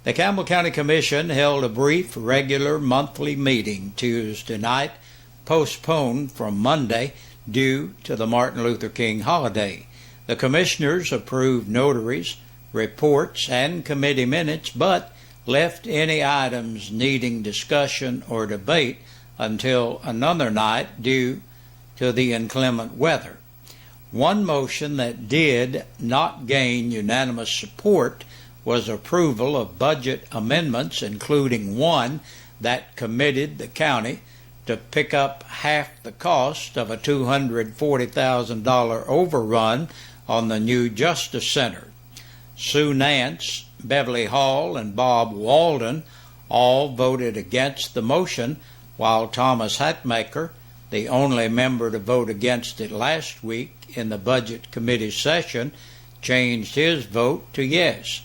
The Campbell County Commission held a brief regular monthly meeting Tuesday night, postponed from Monday due to the Martin Luther King holiday. The commissioners approved notaries, reports, and committee minutes, but left any items needing discussion or debate until another night due to the inclement weather. One motion that did not gain unanimous support was approval of budget amendments, including one that committed the county to pick up half the cost of a $240,000 overrun on the new Justice Center. Sue Nance, Beverly Hall, and Bob Walden all voted against the motion, while Thomas Hatmaker, the only member to vote against it last week in the Budget Committee session, changed his vote to yes.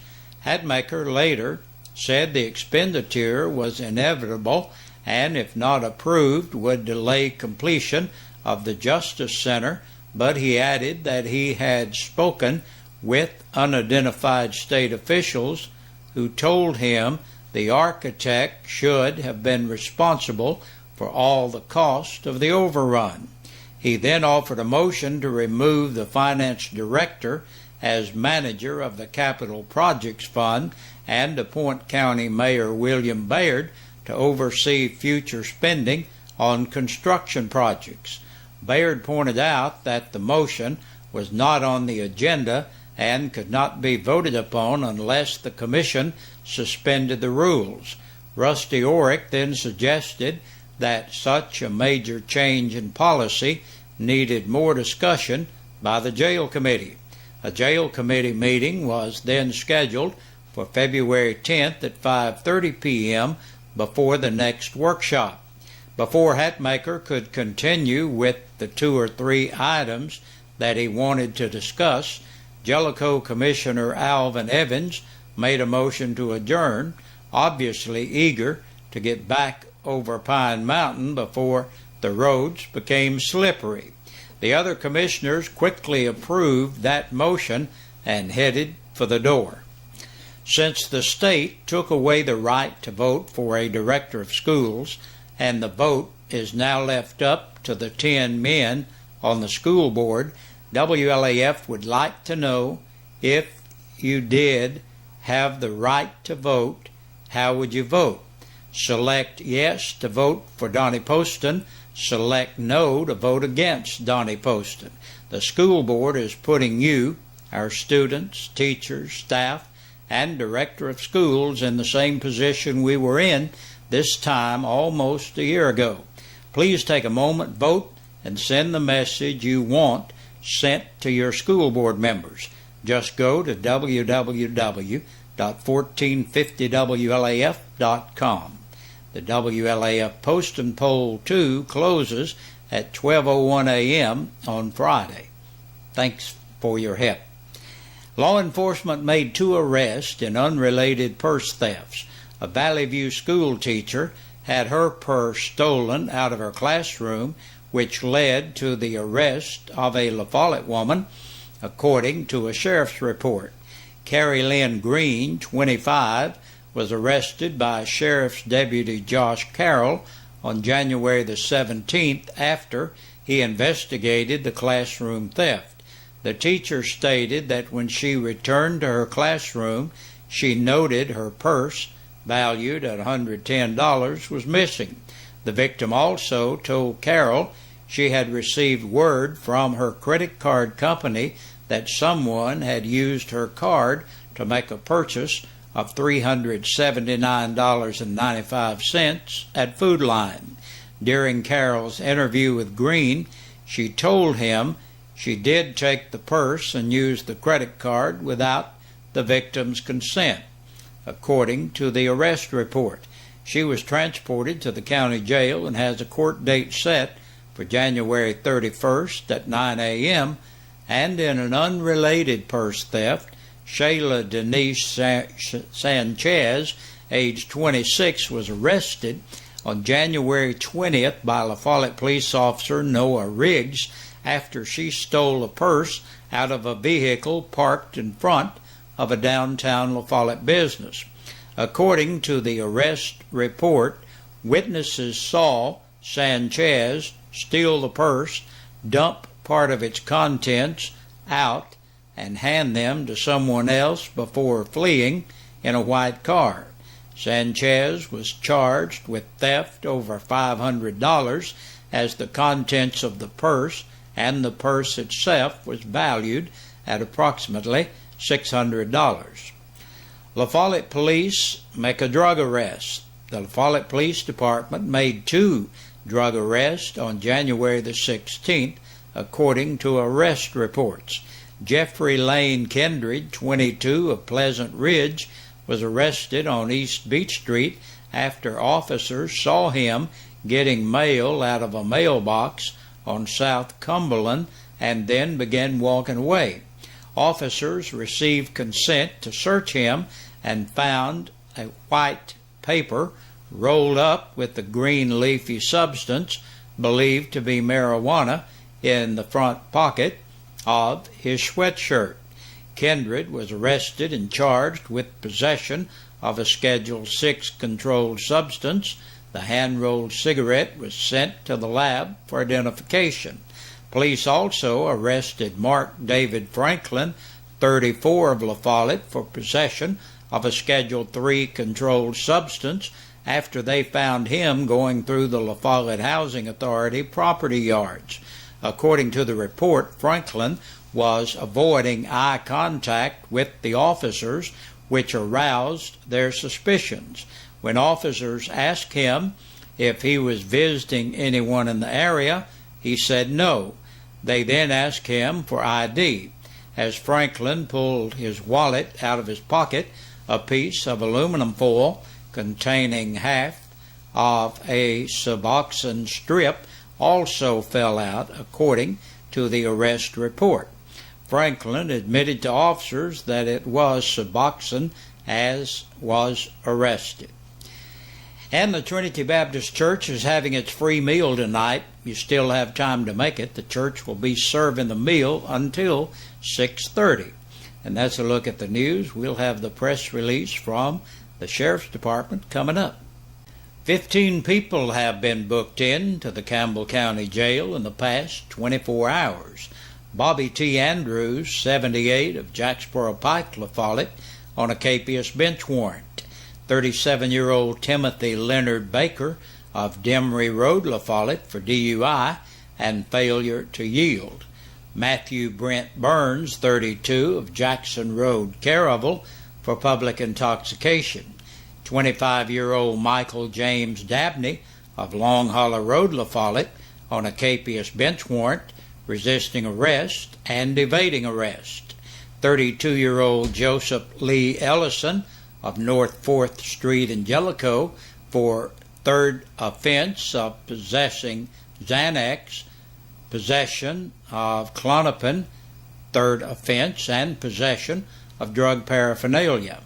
Hatmaker later said the expenditure was inevitable and, if not approved, would delay completion of the Justice Center, but he added that he had spoken with unidentified state officials who told him the architect should have been responsible for all the cost of the overrun. He then offered a motion to remove the finance director as manager of the Capital Projects Fund and appoint County Mayor William Baird to oversee future spending on construction projects. Baird pointed out that the motion was not on the agenda and could not be voted upon unless the commission suspended the rules. Rusty Orick then suggested that such a major change in policy needed more discussion by the jail committee. A jail committee meeting was then scheduled for February 10th at 5:30 p.m. before the next workshop. Before Hatmaker could continue with the 2 or 3 items that he wanted to discuss, Jellicoe Commissioner Alvin Evans made a motion to adjourn, obviously eager to get back over Pine Mountain before the roads became slippery. The other commissioners quickly approved that motion and headed for the door. Since the state took away the right to vote for a director of schools, and the vote is now left up to the 10 men on the school board, WLAF would like to know, if you did have the right to vote, how would you vote? Select yes to vote for Donnie Poston. Select no to vote against Donnie Poston. The school board is putting you, our students, teachers, staff, and director of schools in the same position we were in this time almost a year ago. Please take a moment, vote, and send the message you want sent to your school board members. Just go to www.1450wlaf.com. The WLAF Poston Poll 2 closes at 12:01 a.m. on Friday. Thanks for your help. Law enforcement made 2 arrests in unrelated purse thefts. A Valley View school teacher had her purse stolen out of her classroom, which led to the arrest of a La Follette woman, according to a sheriff's report. Carrie Lynn Green, 25, was arrested by Sheriff's Deputy Josh Carroll on January the 17th after he investigated the classroom theft. The teacher stated that when she returned to her classroom, she noted her purse, valued at $110, was missing. The victim also told Carroll she had received word from her credit card company that someone had used her card to make a purchase of $379.95 at Food Line. During Carroll's interview with Green, she told him she did take the purse and use the credit card without the victim's consent. According to the arrest report, she was transported to the county jail and has a court date set for January 31st at 9 a.m. And in an unrelated purse theft, Shayla Denise Sanchez, age 26, was arrested on January 20th by La Follette police officer Noah Riggs after she stole a purse out of a vehicle parked in front of a downtown La Follette business. According to the arrest report, witnesses saw Sanchez steal the purse, dump part of its contents out, and hand them to someone else before fleeing in a white car. Sanchez was charged with theft over $500 as the contents of the purse and the purse itself was valued at approximately $600. La Follette police make a drug arrest. The La Follette Police Department made 2 drug arrests on January the 16th, according to arrest reports. Jeffrey Lane Kindred, 22, of Pleasant Ridge, was arrested on East Beach Street after officers saw him getting mail out of a mailbox on South Cumberland and then began walking away. Officers received consent to search him and found a white paper rolled up with the green leafy substance believed to be marijuana in the front pocket of his sweatshirt. Kindred was arrested and charged with possession of a Schedule 6 controlled substance. The hand-rolled cigarette was sent to the lab for identification. Police also arrested Mark David Franklin, 34, of La Follette, for possession of a Schedule 3 controlled substance after they found him going through the La Follette Housing Authority property yards. According to the report, Franklin was avoiding eye contact with the officers, which aroused their suspicions. When officers asked him if he was visiting anyone in the area, he said no. They then asked him for ID. As Franklin pulled his wallet out of his pocket, a piece of aluminum foil containing half of a Suboxone strip also fell out, according to the arrest report. Franklin admitted to officers that it was Suboxone as was arrested. And the Trinity Baptist Church is having its free meal tonight. You still have time to make it. The church will be serving the meal until 6:30. And that's a look at the news. We'll have the press release from the Sheriff's Department coming up. 15 people have been booked in to the Campbell County Jail in the past 24 hours. Bobby T. Andrews, 78, of Jacksboro Pike, La Follette, on a capious bench warrant. 37-year-old Timothy Leonard Baker of Demery Road, La Follette, for DUI and failure to yield. Matthew Brent Burns, 32, of Jackson Road, Caravel, for public intoxication. 25-year-old Michael James Dabney of Long Hollow Road, La Follette, on a capious bench warrant, resisting arrest and evading arrest. 32-year-old Joseph Lee Ellison of North 4th Street in Jellicoe for third offense of possessing Xanax, possession of Klonopin, third offense, and possession of drug paraphernalia.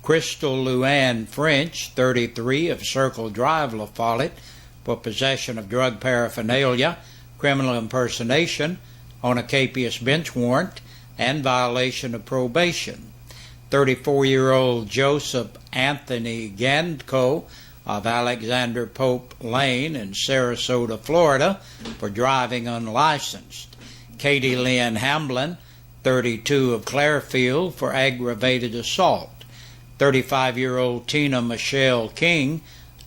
Crystal Luann French, 33, of Circle Drive, La Follette, for possession of drug paraphernalia, criminal impersonation on a capious bench warrant, and violation of probation. 34-year-old Joseph Anthony Gandco of Alexander Pope Lane in Sarasota, Florida, for driving unlicensed. Katie Lynn Hamblin, 32, of Clarefield, for aggravated assault. 35-year-old Tina Michelle King,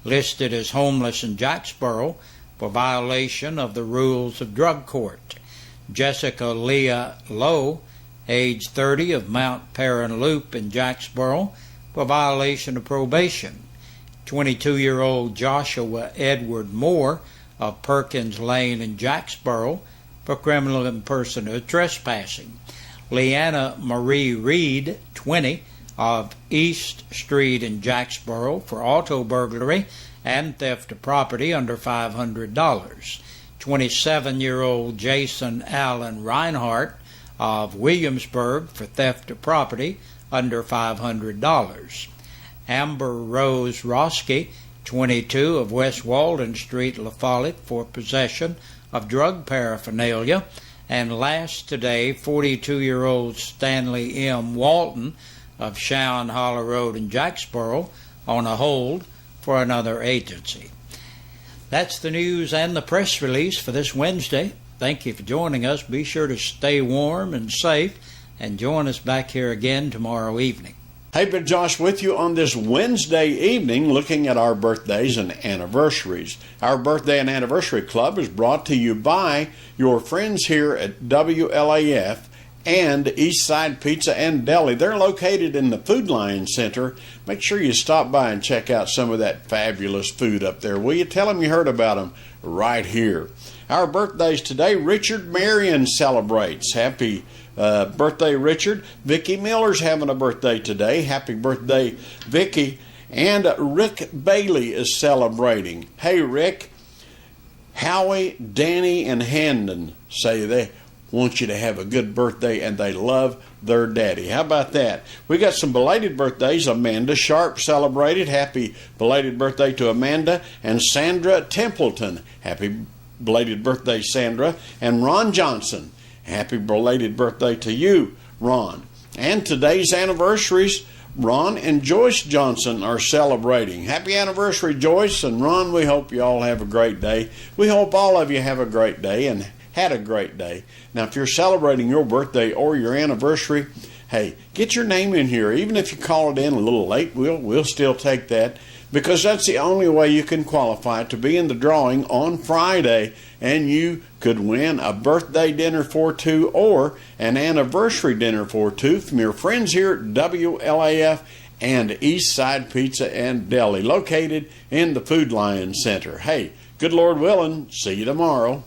listed as homeless in Jacksboro, for violation of the rules of drug court. Jessica Leah Lowe, age 30, of Mount Perrin Loop in Jacksboro, for violation of probation. 22-year-old Joshua Edward Moore of Perkins Lane in Jacksboro, for criminal impersonation trespassing. Leanna Marie Reed, 20, of East Street in Jacksboro, for auto burglary and theft of property under $500. 27-year-old Jason Allen Reinhardt of Williamsburg, for theft of property under $500. Amber Rose Roski, 22, of West Walden Street, La Follette, for possession of drug paraphernalia. And last today, 42-year-old Stanley M. Walton of Shown Hollow Road in Jacksboro on a hold for another agency. That's the news and the press release for this Wednesday. Thank you for joining us. Be sure to stay warm and safe and join us back here again tomorrow evening. Hey, Big Josh with you on this Wednesday evening looking at our birthdays and anniversaries. Our Birthday and Anniversary Club is brought to you by your friends here at WLAF and Eastside Pizza and Deli. They're located in the Food Lion Center. Make sure you stop by and check out some of that fabulous food up there. Will you tell them you heard about them right here? Our birthdays today, Richard Marion celebrates. Happy birthday, Richard. Vicki Miller's having a birthday today. Happy birthday, Vicki. And Rick Bailey is celebrating. Hey, Rick. Howie, Danny, and Handon say they want you to have a good birthday and they love their daddy. How about that? We got some belated birthdays. Amanda Sharp celebrated. Happy belated birthday to Amanda. And Sandra Templeton. Happy belated birthday, Sandra. And Ron Johnson. Happy belated birthday to you, Ron. And today's anniversaries, Ron and Joyce Johnson are celebrating. Happy anniversary, Joyce and Ron. We hope you all have a great day. We hope all of you have a great day and had a great day. Now, if you're celebrating your birthday or your anniversary, hey, get your name in here. Even if you call it in a little late, we'll still take that, because that's the only way you can qualify to be in the drawing on Friday, and you could win a birthday dinner for two or an anniversary dinner for two from your friends here at WLAF and Eastside Pizza and Deli, located in the Food Lion Center. Hey, good Lord willing, see you tomorrow.